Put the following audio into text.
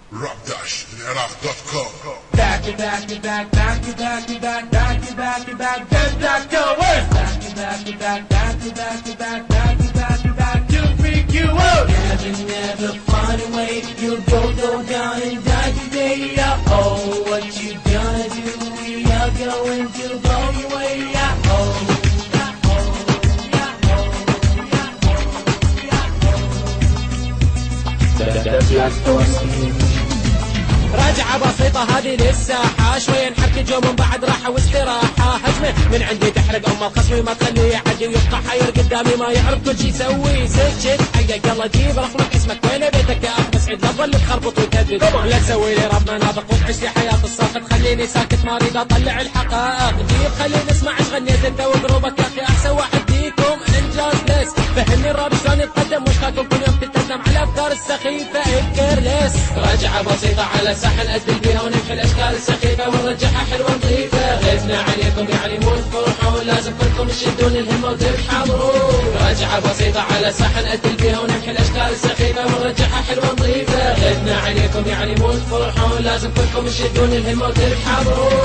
Rap-Iraq.com. Back to back to back, back to back to back, back to back to back, back to work. Back to back to back, back to back to back, back to back to back to freak you out. Never find a way. You'll go down and die today. Oh, what you gonna do? We are going to blow you away. Oh. راجعة بسيطة هذه للساحة، شوية نحرك جو من بعد راحة واستراحة. هجمة من عندي تحرق أم الخصم ما تخليه يعدي ويبقى حير قدامي ما يعرف كل شي يسوي. سكت حقق يلا جيب رقمك اسمك وين بيتك يا أخ بس عيد لا تظل تخربط وتهدد. لا تسوي لي رب مناطق وتعيش لي حياة الساقط، خليني ساكت ما أريد أطلع الحقائق. جيب خليني أسمع إيش غنيت أنت وقروبك يا أخي أحسن واحد فيكم إنجاز ليس. فهمني الراب شلون يتقدم مش خاكم كل يوم تتندم على الأفكار السخيفة الكيرلس. راجعة بسيطة على ساحل أدل بيها ونمحي الأشكال السخيفة ونرجعها حلوة نظيفة. غيثنا عليكم يعني مو تفرحون لازم كلكم تشدون الهمة وتتحضرون. راجعة بسيطة على ساحل أدل بيها ونمحي الأشكال السخيفة ونرجعها حلوة نظيفة. غيثنا عليكم يعني مو تفرحون لازم كلكم تشدون الهمة وتتحضرون.